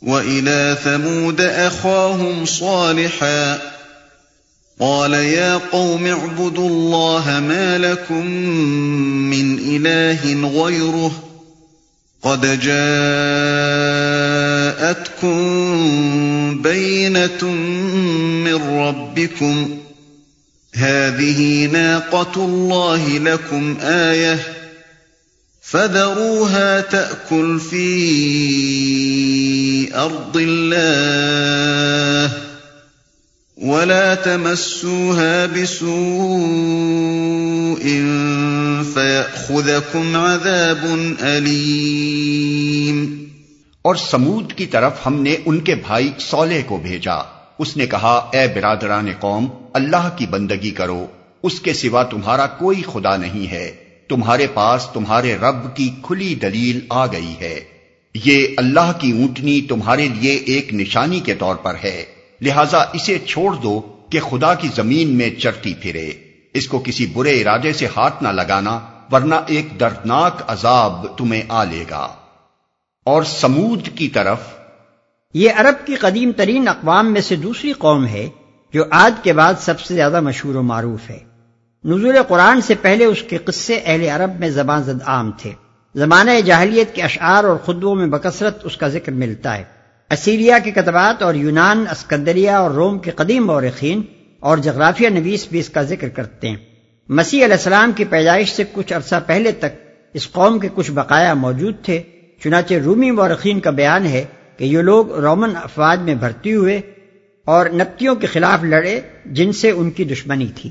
وَإِلَى ثَمُودَ أَخَاهُمْ صَالِحًا قَالَ يَا قَوْمِ اعْبُدُوا اللَّهَ مَا لَكُمْ مِنْ إِلَٰهٍ غَيْرُهُ قَدْ جَاءَتْكُمْ بَيِّنَةٌ مِّن رَّبِّكُمْ هَٰذِهِ نَاقَةُ اللَّهِ لَكُمْ آيَةً فَذَرُوهَا تَأْكُلْ فِي أَرْضِ اللَّهِ وَلَا تَمَسُّوهَا بِسُوءٍ فَيَأْخُذَكُمْ عَذَابٌ أَلِيمٌ۔ اور سمود کی طرف ہم نے ان کے بھائی صالح کو بھیجا۔ اس نے کہا، اے برادران قوم، اللہ کی بندگی کرو، اس کے سوا تمہارا کوئی خدا نہیں ہے، تمہارے پاس تمہارے رب کی کھلی دلیل آ گئی ہے۔ یہ اللہ کی اونٹنی تمہارے لیے ایک نشانی کے طور پر ہے، لہذا اسے چھوڑ دو کہ خدا کی زمین میں چرتی پھرے، اس کو کسی برے ارادے سے ہاتھ نہ لگانا ورنہ ایک دردناک عذاب تمہیں آ لے گا۔ اور سمود کی طرف، یہ عرب کی قدیم ترین اقوام میں سے دوسری قوم ہے جو عاد کے بعد سب سے زیادہ مشہور و معروف ہے۔ نزول قرآن سے پہلے اس کے قصے اہل عرب میں زبان زد عام تھے۔ زمانہ جاہلیت کے اشعار اور خطبوں میں بکثرت اس کا ذکر ملتا ہے۔ اسیریا کے کتبات اور یونان، اسکندریہ اور روم کے قدیم مورخین اور جغرافیہ نویس بھی اس کا ذکر کرتے ہیں۔ مسیح علیہ السلام کی پیدائش سے کچھ عرصہ پہلے تک اس قوم کے کچھ بقایا موجود تھے، چنانچہ رومی مورخین کا بیان ہے کہ یہ لوگ رومن افواج میں بھرتی ہوئے اور نبطیوں کے خلاف لڑے جن سے ان کی دشمنی تھی۔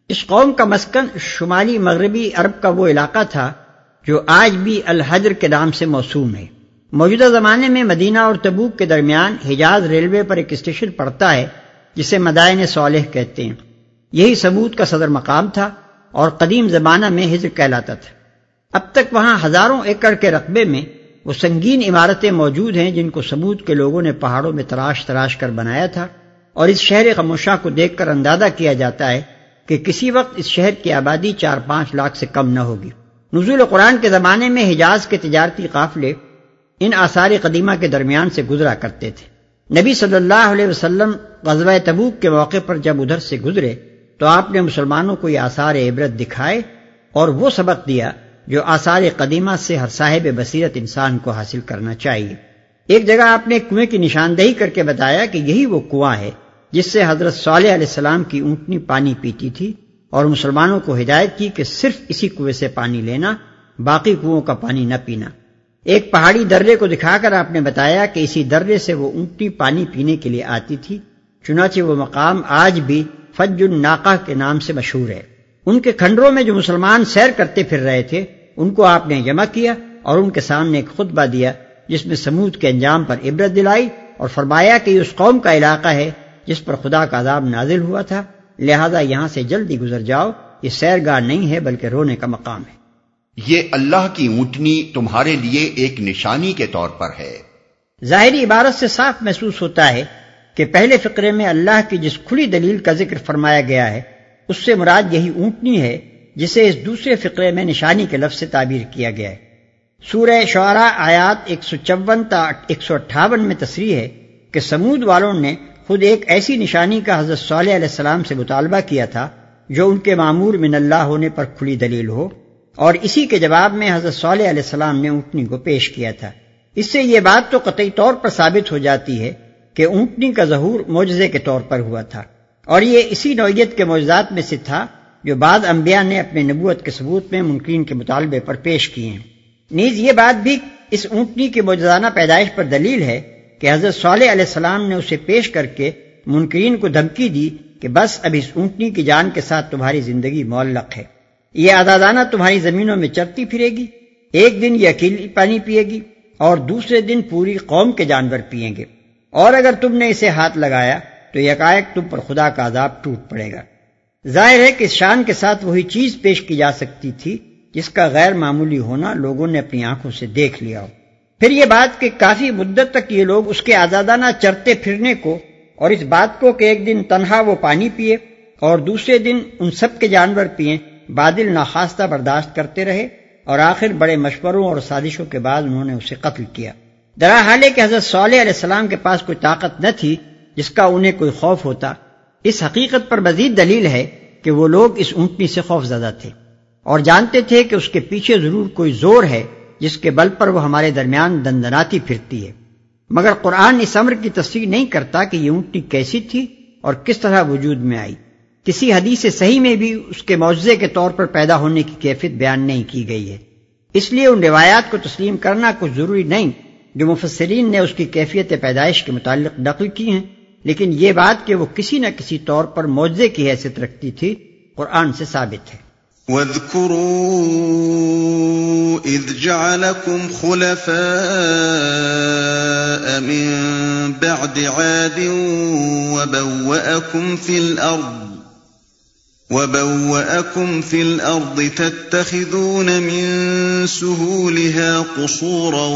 اس قوم کا مسکن شمالی مغربی عرب کا وہ علاقہ تھا جو آج بھی الحجر کے نام سے موسوم ہے۔ موجودہ زمانے میں مدینہ اور تبوک کے درمیان حجاز ریلوے پر ایک اسٹیشن پڑتا ہے جسے مدائن صالح کہتے ہیں۔ یہی سمود کا صدر مقام تھا اور قدیم زمانہ میں حجر کہلاتا تھا۔ اب تک وہاں ہزاروں ایکڑ کے رقبے میں وہ سنگین عمارتیں موجود ہیں جن کو سمود کے لوگوں نے پہاڑوں میں تراش تراش کر بنایا تھا، اور اس شہر خاموشاں کو دیکھ کر اندازہ کیا جاتا ہے کہ کسی وقت اس شہر کی آبادی 4-5 لاکھ سے کم نہ ہوگی۔ نزول قرآن کے زمانے میں حجاز کے تجارتی قافلے ان آثار قدیمہ کے درمیان سے گزرا کرتے تھے۔ نبی صلی اللہ علیہ وسلم غزوہ تبوک کے موقع پر جب ادھر سے گزرے تو آپ نے مسلمانوں کو یہ آثار عبرت دکھائے اور وہ سبق دیا جو آثار قدیمہ سے ہر صاحب بصیرت انسان کو حاصل کرنا چاہیے۔ ایک جگہ آپ نے ایک کنویں کی نشاندہی کر کے بتایا کہ یہی وہ کنواں ہے جس سے حضرت صالح علیہ السلام کی اونٹنی پانی پیتی تھی، اور مسلمانوں کو ہدایت کی کہ صرف اسی کنویں سے پانی لینا، باقی کنووں کا پانی نہ پینا۔ ایک پہاڑی درے کو دکھا کر آپ نے بتایا کہ اسی درے سے وہ اونٹنی پانی پینے کے لیے آتی تھی، چنانچہ وہ مقام آج بھی فج الناقہ کے نام سے مشہور ہے۔ ان کے کھنڈروں میں جو مسلمان سیر کرتے پھر رہے تھے ان کو آپ نے جمع کیا اور ان کے سامنے ایک خطبہ دیا جس میں سمود کے انجام پر عبرت دلائی اور فرمایا کہ یہ اس قوم کا علاقہ ہے جس پر خدا کا عذاب نازل ہوا تھا، لہذا یہاں سے جلدی گزر جاؤ، یہ سیرگاہ نہیں ہے بلکہ رونے کا مقام ہے۔ یہ اللہ کی اونٹنی تمہارے لیے ایک نشانی کے طور پر ہے۔ ظاہری عبارت سے صاف محسوس ہوتا ہے کہ پہلے فقرے میں اللہ کی جس کھلی دلیل کا ذکر فرمایا گیا ہے اس سے مراد یہی اونٹنی ہے جسے اس دوسرے فقرے میں نشانی کے لفظ سے تعبیر کیا گیا ہے۔ سورہ شعراء آیات 154 تا 158 میں تصریح ہے کہ سمود والوں نے خود ایک ایسی نشانی کا حضرت صالح علیہ السلام سے مطالبہ کیا تھا جو ان کے معمور من اللہ ہونے پر کھلی دلیل ہو، اور اسی کے جواب میں حضرت صالح علیہ السلام نے اونٹنی کو پیش کیا تھا۔ اس سے یہ بات تو قطعی طور پر ثابت ہو جاتی ہے کہ اونٹنی کا ظہور معجزے کے طور پر ہوا تھا، اور یہ اسی نوعیت کے معجزات میں سے تھا جو بعض انبیاء نے اپنے نبوت کے ثبوت میں منکرین کے مطالبے پر پیش کیے ہیں۔ نیز یہ بات بھی اس اونٹنی کی معجزانہ پیدائش پر دلیل ہے کہ حضرت صالح علیہ السلام نے اسے پیش کر کے منکرین کو دھمکی دی کہ بس اب اس اونٹنی کی جان کے ساتھ تمہاری زندگی معلق ہے، یہ آزادانہ تمہاری زمینوں میں چرتی پھرے گی، ایک دن یہ اکیلی پانی پیے گی اور دوسرے دن پوری قوم کے جانور پئیں گے، اور اگر تم نے اسے ہاتھ لگایا تو یکایک تم پر خدا کا عذاب ٹوٹ پڑے گا۔ ظاہر ہے کہ اس شان کے ساتھ وہی چیز پیش کی جا سکتی تھی جس کا غیر معمولی ہونا لوگوں نے اپنی آنکھوں سے دیکھ لیا ہو۔ پھر یہ بات کہ کافی مدت تک یہ لوگ اس کے آزادانہ چرتے پھرنے کو اور اس بات کو کہ ایک دن تنہا وہ پانی پیے اور دوسرے دن ان سب کے جانور پئیں بادل ناخواستہ برداشت کرتے رہے، اور آخر بڑے مشوروں اور سازشوں کے بعد انہوں نے اسے قتل کیا۔ درا حال ہے کہ حضرت صالح علیہ السلام کے پاس کوئی طاقت نہ تھی جس کا انہیں کوئی خوف ہوتا۔ اس حقیقت پر مزید دلیل ہے کہ وہ لوگ اس اونٹنی سے خوف زدہ تھے اور جانتے تھے کہ اس کے پیچھے ضرور کوئی زور ہے جس کے بل پر وہ ہمارے درمیان دندناتی پھرتی ہے، مگر قرآن اس امر کی تصریح نہیں کرتا کہ یہ اونٹنی کیسی تھی اور کس طرح وجود میں آئی۔ کسی حدیث صحیح میں بھی اس کے معجزے کے طور پر پیدا ہونے کی کیفیت بیان نہیں کی گئی ہے، اس لیے ان روایات کو تسلیم کرنا کچھ ضروری نہیں جو مفسرین نے اس کی کیفیت پیدائش کے متعلق نقل کی ہیں، لیکن یہ بات کہ وہ کسی نہ کسی طور پر معجزے کی حیثیت رکھتی تھی قرآن سے ثابت ہے۔ وَاذْكُرُوا إِذْ جَعَلَكُمْ خُلَفَاءَ مِن بَعْدِ عَادٍ وَبَوَّأَكُمْ فِي الْأَرْضِ تَتَّخِذُونَ مِن سُهُولِهَا قُصُورًا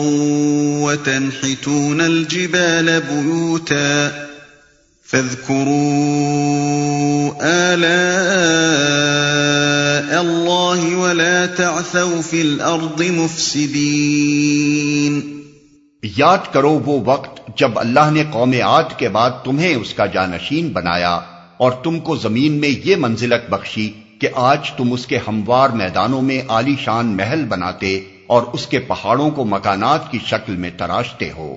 وَتَنْحِتُونَ الْجِبَالَ بُيُوتًا فَاذْكُرُوا آلَاءَ اللَّهِ وَلَا تَعْثَوْا فِي الْأَرْضِ مُفْسِدِينَ۔ یاد کرو وہ وقت جب اللہ نے قوم عاد کے بعد تمہیں اس کا جانشین بنایا اور تم کو زمین میں یہ منزلت بخشی کہ آج تم اس کے ہموار میدانوں میں عالی شان محل بناتے اور اس کے پہاڑوں کو مکانات کی شکل میں تراشتے ہو،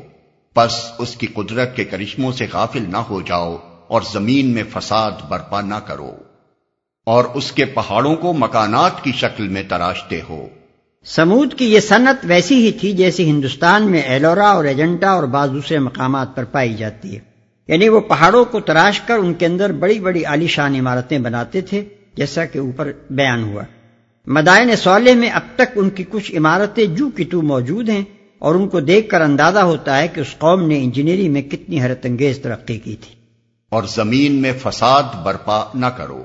پس اس کی قدرت کے کرشموں سے غافل نہ ہو جاؤ اور زمین میں فساد برپا نہ کرو، اور اس کے پہاڑوں کو مکانات کی شکل میں تراشتے ہو۔ سمود کی یہ صنعت ویسی ہی تھی جیسی ہندوستان میں ایلورا اور ایجنٹا اور بعض دوسرے مقامات پر پائی جاتی ہے، یعنی وہ پہاڑوں کو تراش کر ان کے اندر بڑی بڑی عالی شان عمارتیں بناتے تھے، جیسا کہ اوپر بیان ہوا۔ مدائن صالح میں اب تک ان کی کچھ عمارتیں جو کی تو موجود ہیں اور ان کو دیکھ کر اندازہ ہوتا ہے کہ اس قوم نے انجینئرنگ میں کتنی حیرت انگیز ترقی کی تھی۔ اور زمین میں فساد برپا نہ کرو،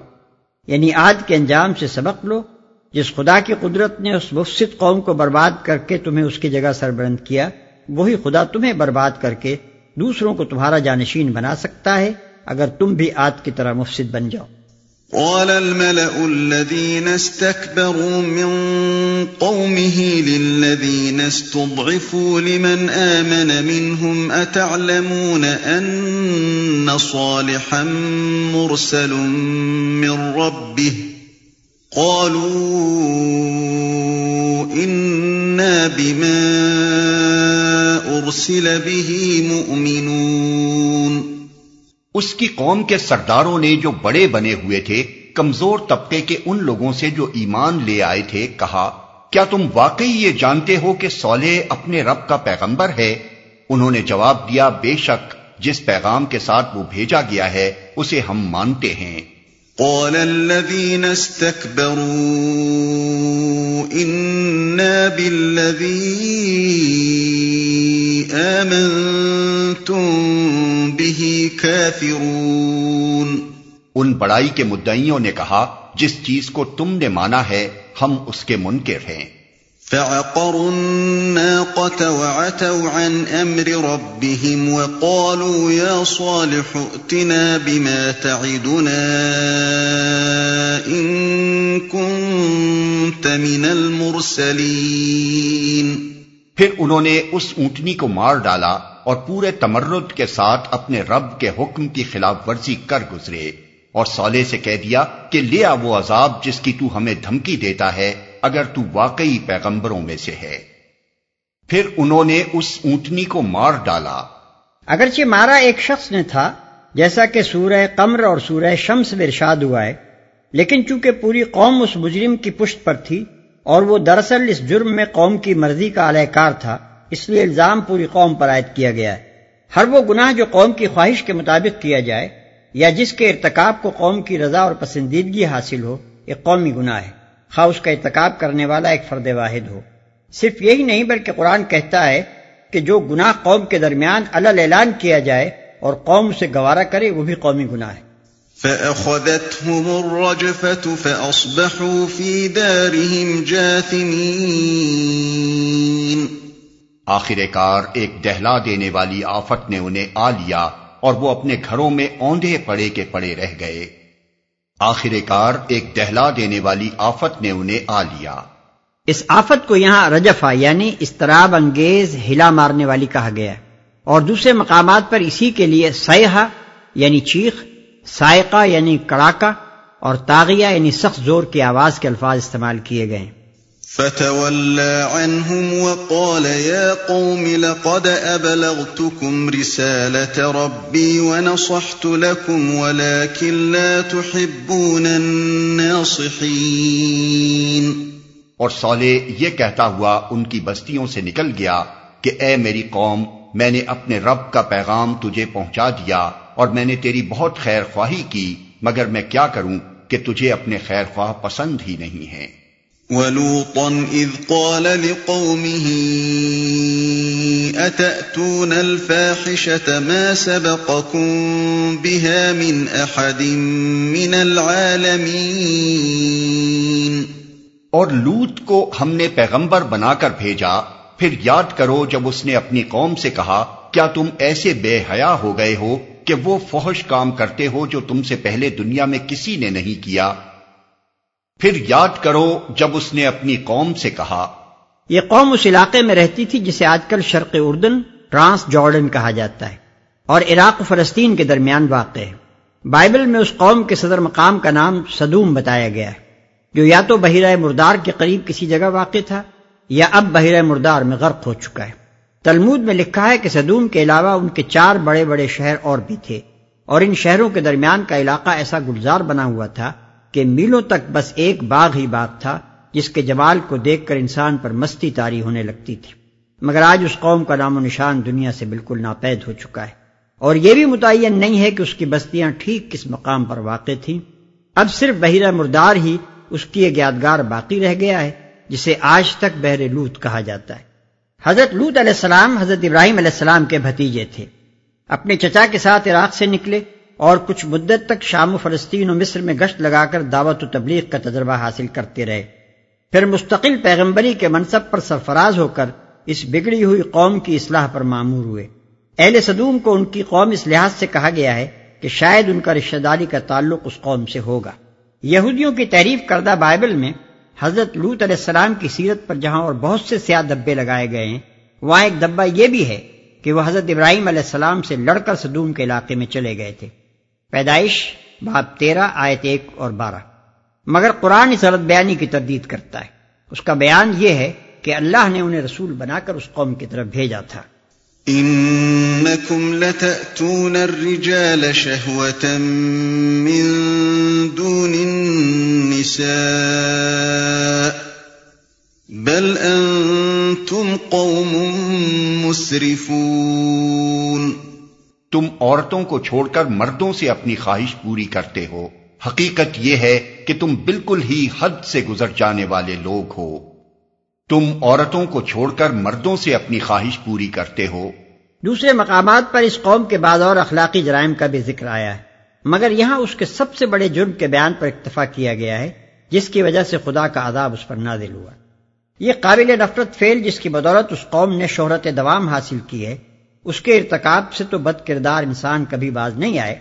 یعنی عاد کے انجام سے سبق لو، جس خدا کی قدرت نے اس مفسد قوم کو برباد کر کے تمہیں اس کی جگہ سربلند کیا، وہی خدا تمہیں برباد کر کے دوسروں کو تمہارا جانشین بنا سکتا ہے اگر تم بھی عاد کی طرح مفسد بن جاؤ۔ قال الملأ الذين استكبروا من قومه للذين استضعفوا لمن آمن منهم أتعلمون أن صالحا مرسل من ربه قالوا إنا بما أرسل به مؤمنون۔ اس کی قوم کے سرداروں نے جو بڑے بنے ہوئے تھے کمزور طبقے کے ان لوگوں سے جو ایمان لے آئے تھے کہا، کیا تم واقعی یہ جانتے ہو کہ صالح اپنے رب کا پیغمبر ہے؟ انہوں نے جواب دیا، بے شک جس پیغام کے ساتھ وہ بھیجا گیا ہے اسے ہم مانتے ہیں۔ قال الذين استكبروا إنا بالذي آمنتم به كافرون۔ ان بڑائی کے مدعیوں نے کہا، جس چیز کو تم نے مانا ہے ہم اس کے منکر ہیں۔ فعقروا الناقة وعتوا عن أمر ربهم وقالوا يا صالح ائتنا بما تعدنا إن كنت من المرسلين۔ پھر انہوں نے اس اونٹنی کو مار ڈالا اور پورے تمرد کے ساتھ اپنے رب کے حکم کی خلاف ورزی کر گزرے، اور صالح سے کہہ دیا کہ لے آ وہ عذاب جس کی تو ہمیں دھمکی دیتا ہے اگر تو واقعی پیغمبروں میں سے ہے۔ پھر انہوں نے اس اونٹنی کو مار ڈالا۔ اگرچہ مارا ایک شخص نے تھا جیسا کہ سورہ قمر اور سورہ شمس میں ارشاد ہوا ہے، لیکن چونکہ پوری قوم اس مجرم کی پشت پر تھی اور وہ دراصل اس جرم میں قوم کی مرضی کا اعلی کار تھا، اس لیے الزام پوری قوم پر عائد کیا گیا ہے۔ ہر وہ گناہ جو قوم کی خواہش کے مطابق کیا جائے یا جس کے ارتکاب کو قوم کی رضا اور پسندیدگی حاصل ہو، ایک قومی گناہ ہے، خواہ اس کا ارتکاب کرنے والا ایک فرد واحد ہو۔ صرف یہی نہیں بلکہ قرآن کہتا ہے کہ جو گناہ قوم کے درمیان علل اعلان کیا جائے اور قوم اسے گوارا کرے وہ بھی قومی گناہ ہے۔ فَأَخَذَتْهُمُ الرَّجْفَةُ فَأَصْبَحُوا فِي دَارِهِمْ جَاثِمِينَ۔ آخر کار ایک دہلا دینے والی آفت نے انہیں آ لیا اور وہ اپنے گھروں میں اوندھے پڑے کے پڑے رہ گئے۔ آخر کار ایک دہلا دینے والی آفت نے انہیں آ لیا۔ اس آفت کو یہاں رجفہ یعنی اضطراب انگیز ہلا مارنے والی کہا گیا ہے، اور دوسرے مقامات پر اسی کے لیے صیحہ یعنی چیخ، صائقہ یعنی کڑاکہ، اور طاغیہ یعنی سخت زور کی آواز کے الفاظ استعمال کیے گئے ہیں۔ فَتَوَلَّى عَنْهُمْ وَقَالَ يَا قَوْمِ لَقَدْ أَبْلَغْتُكُمْ رِسَالَةَ رَبِّي وَنَصَحْتُ لَكُمْ وَلَكِنْ لَا تُحِبُّونَ النَّاصِحِينَ۔ اور صالح یہ کہتا ہوا ان کی بستیوں سے نکل گیا کہ اے میری قوم، میں نے اپنے رب کا پیغام تجھے پہنچا دیا اور میں نے تیری بہت خیر خواہی کی، مگر میں کیا کروں کہ تجھے اپنے خیر خواہ پسند ہی نہیں ہیں۔ وَلُوطًا إِذْ قَالَ لِقَوْمِهِ أَتَأْتُونَ الْفَاحِشَةَ مَا سَبَقَكُم بِهَا مِنْ أَحَدٍ مِّنَ الْعَالَمِينَ۔ اور لوط کو ہم نے پیغمبر بنا کر بھیجا، پھر یاد کرو جب اس نے اپنی قوم سے کہا کیا تم ایسے بے حیا ہو گئے ہو کہ وہ فحش کام کرتے ہو جو تم سے پہلے دنیا میں کسی نے نہیں کیا۔ پھر یاد کرو جب اس نے اپنی قوم سے کہا۔ یہ قوم اس علاقے میں رہتی تھی جسے آج کل شرق اردن ٹرانس جارڈن کہا جاتا ہے اور عراق و فلسطین کے درمیان واقع ہے۔ بائبل میں اس قوم کے صدر مقام کا نام سدوم بتایا گیا ہے، جو یا تو بحیرہ مردار کے قریب کسی جگہ واقع تھا یا اب بحیرہ مردار میں غرق ہو چکا ہے۔ تلمود میں لکھا ہے کہ سدوم کے علاوہ ان کے 4 بڑے بڑے شہر اور بھی تھے، اور ان شہروں کے درمیان کا علاقہ ایسا گلزار بنا ہوا تھا کہ میلوں تک بس ایک باغ ہی باغ تھا جس کے جمال کو دیکھ کر انسان پر مستی طاری ہونے لگتی تھی۔ مگر آج اس قوم کا نام و نشان دنیا سے بالکل ناپید ہو چکا ہے، اور یہ بھی متعین نہیں ہے کہ اس کی بستیاں ٹھیک کس مقام پر واقع تھیں۔ اب صرف بحیرہ مردار ہی اس کی ایک یادگار باقی رہ گیا ہے جسے آج تک بحر لوط کہا جاتا ہے۔ حضرت لوط علیہ السلام حضرت ابراہیم علیہ السلام کے بھتیجے تھے۔ اپنے چچا کے ساتھ عراق سے نکلے اور کچھ مدت تک شام و فلسطین و مصر میں گشت لگا کر دعوت و تبلیغ کا تجربہ حاصل کرتے رہے، پھر مستقل پیغمبری کے منصب پر سرفراز ہو کر اس بگڑی ہوئی قوم کی اصلاح پر مامور ہوئے۔ اہل سدوم کو ان کی قوم اس لحاظ سے کہا گیا ہے کہ شاید ان کا رشتہ داری کا تعلق اس قوم سے ہوگا۔ یہودیوں کی تحریف کردہ بائبل میں حضرت لوط علیہ السلام کی سیرت پر جہاں اور بہت سے سیاہ دبے لگائے گئے ہیں، وہاں ایک دبا یہ بھی ہے کہ وہ حضرت ابراہیم علیہ السلام سے لڑ کر سدوم کے علاقے میں چلے گئے تھے۔ پیدائش باب 13 آیت 1 اور 12۔ مگر قرآن اس غلط بیانی کی تردید کرتا ہے۔ اس کا بیان یہ ہے کہ اللہ نے انہیں رسول بنا کر اس قوم کی طرف بھیجا تھا۔ انکم لتأتون الرجال شہوة من دون النساء بل انتم قوم مسرفون۔ تم عورتوں کو چھوڑ کر مردوں سے اپنی خواہش پوری کرتے ہو، حقیقت یہ ہے کہ تم بالکل ہی حد سے گزر جانے والے لوگ ہو۔ تم عورتوں کو چھوڑ کر مردوں سے اپنی خواہش پوری کرتے ہو۔ دوسرے مقامات پر اس قوم کے بعض اور اخلاقی جرائم کا بھی ذکر آیا ہے، مگر یہاں اس کے سب سے بڑے جرم کے بیان پر اکتفا کیا گیا ہے جس کی وجہ سے خدا کا عذاب اس پر نازل ہوا۔ یہ قابل نفرت فعل جس کی بدولت اس قوم نے شہرت دوام حاصل کی ہے، اس کے ارتکاب سے تو بد کردار انسان کبھی باز نہیں آئے،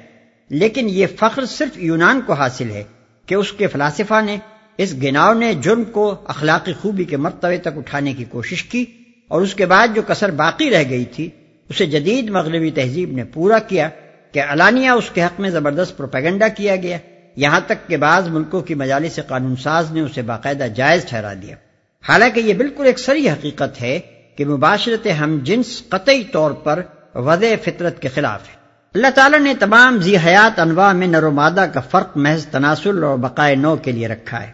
لیکن یہ فخر صرف یونان کو حاصل ہے کہ اس کے فلاسفہ نے اس گناؤنے جرم کو اخلاقی خوبی کے مرتبے تک اٹھانے کی کوشش کی، اور اس کے بعد جو کسر باقی رہ گئی تھی اسے جدید مغربی تہذیب نے پورا کیا کہ علانیہ اس کے حق میں زبردست پروپیگنڈا کیا گیا، یہاں تک کہ بعض ملکوں کی مجالس قانون ساز نے اسے باقاعدہ جائز ٹھہرا دیا، حالانکہ یہ بالکل ایک صریح حقیقت ہے کہ مباشرت ہم جنس قطعی طور پر وضع فطرت کے خلاف ہے۔ اللہ تعالیٰ نے تمام ذی حیات انواع میں نر و مادہ کا فرق محض تناسل اور بقائے نو کے لیے رکھا ہے،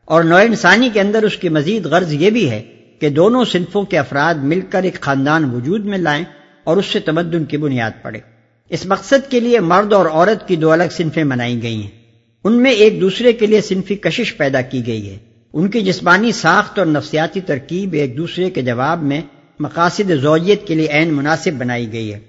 اور نوع انسانی کے اندر اس کی مزید غرض یہ بھی ہے کہ دونوں صنفوں کے افراد مل کر ایک خاندان وجود میں لائیں اور اس سے تمدن کی بنیاد پڑے۔ اس مقصد کے لیے مرد اور عورت کی 2 الگ صنفیں بنائی گئی ہیں، ان میں ایک دوسرے کے لیے صنفی کشش پیدا کی گئی ہے، ان کی جسمانی ساخت اور نفسیاتی ترکیب ایک دوسرے کے جواب میں مقاصد زوجیت کے لیے عین مناسب بنائی گئی ہے،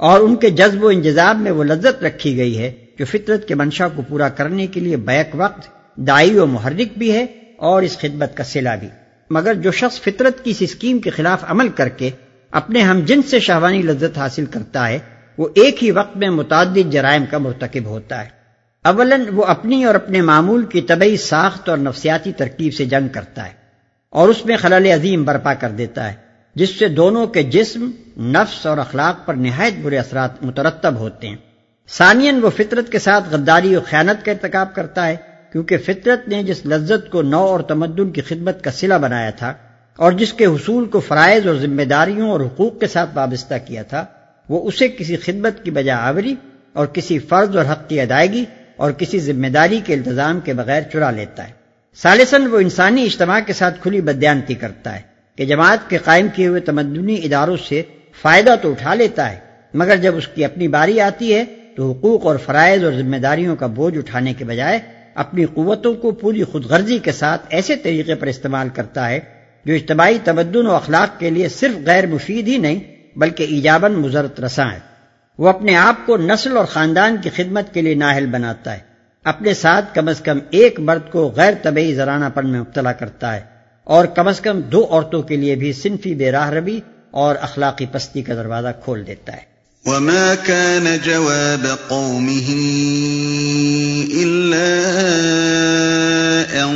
اور ان کے جذب و انجذاب میں وہ لذت رکھی گئی ہے جو فطرت کے منشا کو پورا کرنے کے لیے بیک وقت داعی و محرک بھی ہے اور اس خدمت کا صلہ بھی۔ مگر جو شخص فطرت کی اس اسکیم کے خلاف عمل کر کے اپنے ہم جنس سے شہوانی لذت حاصل کرتا ہے، وہ ایک ہی وقت میں متعدد جرائم کا مرتکب ہوتا ہے۔ اولاً وہ اپنی اور اپنے معمول کی طبعی ساخت اور نفسیاتی ترکیب سے جنگ کرتا ہے، اور اس میں خلل عظیم برپا کر دیتا ہے جس سے دونوں کے جسم، نفس اور اخلاق پر نہایت برے اثرات مترتب ہوتے ہیں۔ ثانیاً وہ فطرت کے ساتھ غداری اور خیانت کا ارتکاب کرتا ہے، کیونکہ فطرت نے جس لذت کو نوع اور تمدن کی خدمت کا صلہ بنایا تھا اور جس کے حصول کو فرائض اور ذمہ داریوں اور حقوق کے ساتھ وابستہ کیا تھا، وہ اسے کسی خدمت کی بجا آوری اور کسی فرض اور حق کی ادائیگی اور کسی ذمہ داری کے التزام کے بغیر چرا لیتا ہے۔ ثالثاً وہ انسانی اجتماع کے ساتھ کھلی بددیانتی کرتا ہے کہ جماعت کے قائم کیے ہوئے تمدنی اداروں سے فائدہ تو اٹھا لیتا ہے، مگر جب اس کی اپنی باری آتی ہے تو حقوق اور فرائض اور ذمہ داریوں کا بوجھ اٹھانے کے بجائے اپنی قوتوں کو پوری خود غرضی کے ساتھ ایسے طریقے پر استعمال کرتا ہے جو اجتماعی تمدن و اخلاق کے لیے صرف غیر مفید ہی نہیں بلکہ ایجاباً مضرت رساں ہے۔ وہ اپنے آپ کو نسل اور خاندان کی خدمت کے لیے نااہل بناتا ہے، اپنے ساتھ کم از کم ایک مرد کو غیر طبعی زرانہ پن میں مبتلا کرتا ہے اور کم از کم 2 عورتوں کے لیے بھی صنفی بے راہ روی اور اخلاقی پستی کا دروازہ کھول دیتا ہے۔ وما كان جواب قومه إلا أن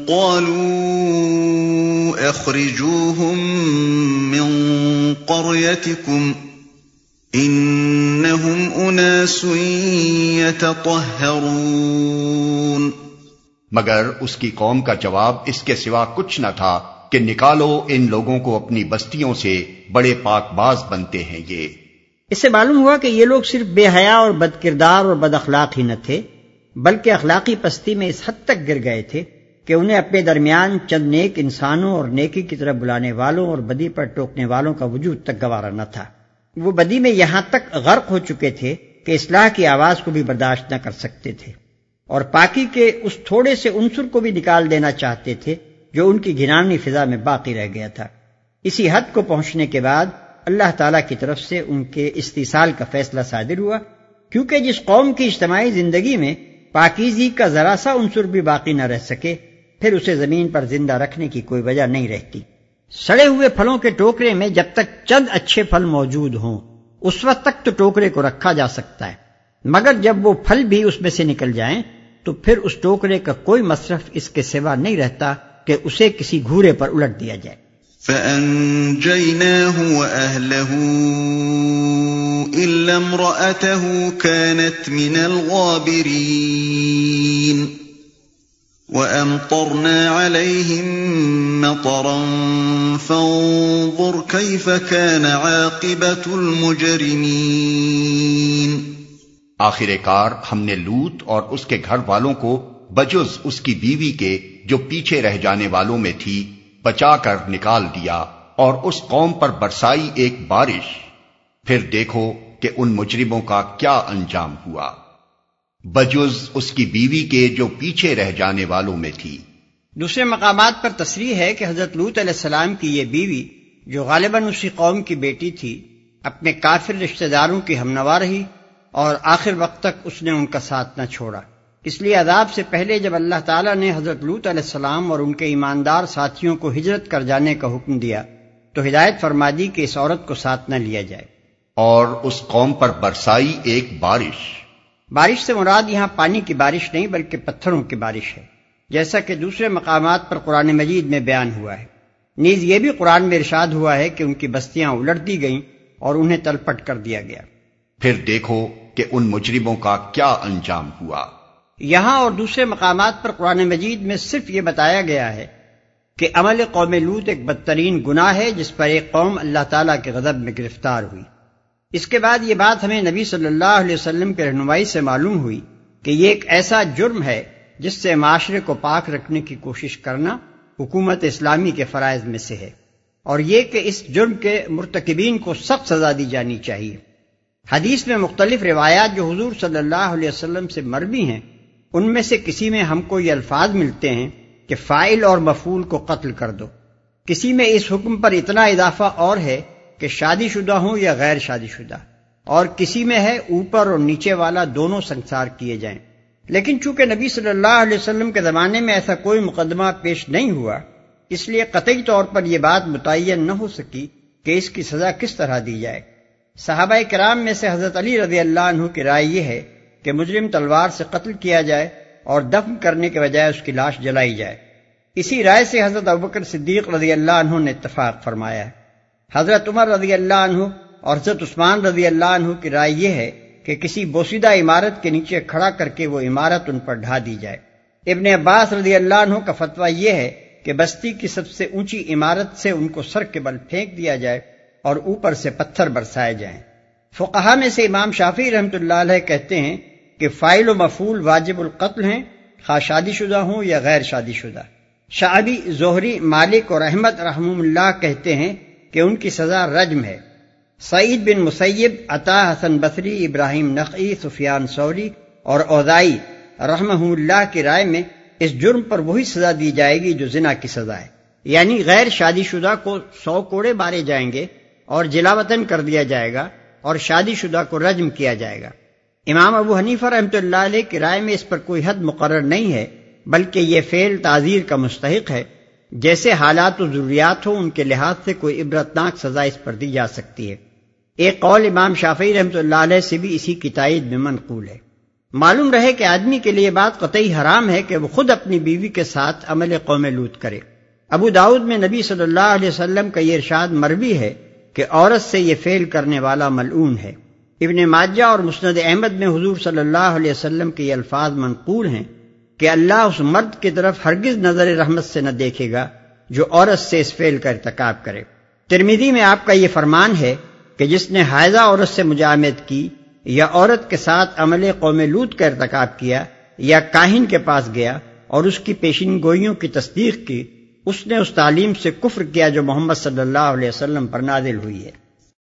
قالوا أخرجوهم من قريتكم إنهم أناس يتطهرون۔ مگر اس کی قوم کا جواب اس کے سوا کچھ نہ تھا کہ نکالو ان لوگوں کو اپنی بستیوں سے، بڑے پاک باز بنتے ہیں یہ۔ اس سے معلوم ہوا کہ یہ لوگ صرف بے حیا اور بد کردار اور بد اخلاق ہی نہ تھے بلکہ اخلاقی پستی میں اس حد تک گر گئے تھے کہ انہیں اپنے درمیان چند نیک انسانوں اور نیکی کی طرف بلانے والوں اور بدی پر ٹوکنے والوں کا وجود تک گوارا نہ تھا۔ وہ بدی میں یہاں تک غرق ہو چکے تھے کہ اصلاح کی آواز کو بھی برداشت نہ کر سکتے تھے اور پاکی کے اس تھوڑے سے عنصر کو بھی نکال دینا چاہتے تھے جو ان کی گھناؤنی فضا میں باقی رہ گیا تھا۔ اسی حد کو پہنچنے کے بعد اللہ تعالیٰ کی طرف سے ان کے استیصال کا فیصلہ صادر ہوا، کیونکہ جس قوم کی اجتماعی زندگی میں پاکیزگی کا ذرا سا عنصر بھی باقی نہ رہ سکے، پھر اسے زمین پر زندہ رکھنے کی کوئی وجہ نہیں رہتی۔ سڑے ہوئے پھلوں کے ٹوکرے میں جب تک چند اچھے پھل موجود ہوں اس وقت تک تو ٹوکرے کو رکھا جا سکتا ہے، مگر جب وہ پھل بھی اس میں سے نکل جائیں تو پھر اس ٹوکرے کا کوئی مصرف اس کے سوا نہیں رہتا کہ اسے کسی گھورے پر الٹ دیا جائے۔ فَأَنجَيْنَاهُ وَأَهْلَهُ إِلَّا امْرَأَتَهُ كَانَتْ مِنَ الْغَابِرِينَ وَأَمْطَرْنَا عَلَيْهِمْ مَطَرًا فَانظُرْ كَيْفَ كَانَ عَاقِبَةُ الْمُجْرِمِينَ۔ آخر کار ہم نے لوط اور اس کے گھر والوں کو بجز اس کی بیوی کے جو پیچھے رہ جانے والوں میں تھی بچا کر نکال دیا اور اس قوم پر برسائی ایک بارش، پھر دیکھو کہ ان مجرموں کا کیا انجام ہوا۔ بجز اس کی بیوی کے جو پیچھے رہ جانے والوں میں تھی۔ دوسرے مقامات پر تصریح ہے کہ حضرت لوط علیہ السلام کی یہ بیوی جو غالباً اسی قوم کی بیٹی تھی اپنے کافر رشتہ داروں کی ہمنوا رہی اور آخر وقت تک اس نے ان کا ساتھ نہ چھوڑا۔ اس لیے عذاب سے پہلے جب اللہ تعالیٰ نے حضرت لوط علیہ السلام اور ان کے ایماندار ساتھیوں کو ہجرت کر جانے کا حکم دیا تو ہدایت فرما دی کہ اس عورت کو ساتھ نہ لیا جائے۔ اور اس قوم پر برسائی ایک بارش۔ بارش سے مراد یہاں پانی کی بارش نہیں بلکہ پتھروں کی بارش ہے، جیسا کہ دوسرے مقامات پر قرآن مجید میں بیان ہوا ہے۔ نیز یہ بھی قرآن میں ارشاد ہوا ہے کہ ان کی بستیاں الٹ دی گئیں اور انہیں تلپٹ کر دیا گیا۔ پھر دیکھو کہ ان مجرموں کا کیا انجام ہوا۔ یہاں اور دوسرے مقامات پر قرآن مجید میں صرف یہ بتایا گیا ہے کہ عمل قوم لوط ایک بدترین گناہ ہے جس پر ایک قوم اللہ تعالیٰ کے غضب میں گرفتار ہوئی۔ اس کے بعد یہ بات ہمیں نبی صلی اللہ علیہ وسلم کے رہنمائی سے معلوم ہوئی کہ یہ ایک ایسا جرم ہے جس سے معاشرے کو پاک رکھنے کی کوشش کرنا حکومت اسلامی کے فرائض میں سے ہے، اور یہ کہ اس جرم کے مرتکبین کو سخت سزا دی جانی چاہیے۔ حدیث میں مختلف روایات جو حضور صلی اللہ علیہ وسلم سے مروی ہیں ان میں سے کسی میں ہم کو یہ الفاظ ملتے ہیں کہ فاعل اور مفعول کو قتل کر دو، کسی میں اس حکم پر اتنا اضافہ اور ہے کہ شادی شدہ ہوں یا غیر شادی شدہ، اور کسی میں ہے اوپر اور نیچے والا دونوں سنسار کیے جائیں۔ لیکن چونکہ نبی صلی اللہ علیہ وسلم کے زمانے میں ایسا کوئی مقدمہ پیش نہیں ہوا، اس لیے قطعی طور پر یہ بات متعین نہ ہو سکی کہ اس کی سزا کس طرح دی جائے۔ صحابہ کرام میں سے حضرت علی رضی اللہ عنہ کی رائے یہ ہے کہ مجرم تلوار سے قتل کیا جائے اور دفن کرنے کے بجائے اس کی لاش جلائی جائے۔ اسی رائے سے حضرت ابوبکر صدیق رضی اللہ عنہ نے اتفاق فرمایا ہے۔ حضرت عمر رضی اللہ عنہ اور حضرت عثمان رضی اللہ عنہ کی رائے یہ ہے کہ کسی بوسیدہ عمارت کے نیچے کھڑا کر کے وہ عمارت ان پر ڈھا دی جائے۔ ابن عباس رضی اللہ عنہ کا فتویٰ یہ ہے کہ بستی کی سب سے اونچی عمارت سے ان کو سر کے بل پھینک دیا جائے اور اوپر سے پتھر برسائے جائیں۔ فقہا میں سے امام شافعی رحمۃ اللہ علیہ کہتے ہیں کہ فاعل و مفعول واجب القتل ہیں، خواہ شادی شدہ ہوں یا غیر شادی شدہ۔ شعبی، زہری، مالک اور احمد رحمہ اللہ کہتے ہیں کہ ان کی سزا رجم ہے۔ سعید بن مسیب، عطا، حسن بصری، ابراہیم نخعی، سفیان ثوری اور اوزاعی رحمہ اللہ کی رائے میں اس جرم پر وہی سزا دی جائے گی جو زنا کی سزا ہے، یعنی غیر شادی شدہ کو 100 کوڑے مارے جائیں گے اور جلاوطن کر دیا جائے گا اور شادی شدہ کو رجم کیا جائے گا۔ امام ابو حنیفہ رحمۃ اللہ علیہ کی رائے میں اس پر کوئی حد مقرر نہیں ہے، بلکہ یہ فعل تعزیر کا مستحق ہے، جیسے حالات و ضروریات ہوں ان کے لحاظ سے کوئی عبرتناک سزا اس پر دی جا سکتی ہے۔ ایک قول امام شافعی رحمۃ اللہ علیہ سے بھی اسی کی تائید میں منقول ہے۔ معلوم رہے کہ آدمی کے لیے بات قطعی حرام ہے کہ وہ خود اپنی بیوی کے ساتھ عمل قوم لوط کرے۔ ابو داؤد میں نبی صلی اللہ علیہ وسلم کا یہ ارشاد مروی ہے کہ عورت سے یہ فعل کرنے والا ملعون ہے۔ ابن ماجہ اور مسند احمد میں حضور صلی اللہ علیہ وسلم کے یہ الفاظ منقول ہیں کہ اللہ اس مرد کی طرف ہرگز نظر رحمت سے نہ دیکھے گا جو عورت سے اس فعل کا ارتکاب کرے۔ ترمذی میں آپ کا یہ فرمان ہے کہ جس نے حائضہ عورت سے مجامعت کی یا عورت کے ساتھ عمل قوم لوط کا ارتکاب کیا یا کاہن کے پاس گیا اور اس کی پیشین گوئیوں کی تصدیق کی، اس نے اس تعلیم سے کفر کیا جو محمد صلی اللہ علیہ وسلم پر نازل ہوئی ہے۔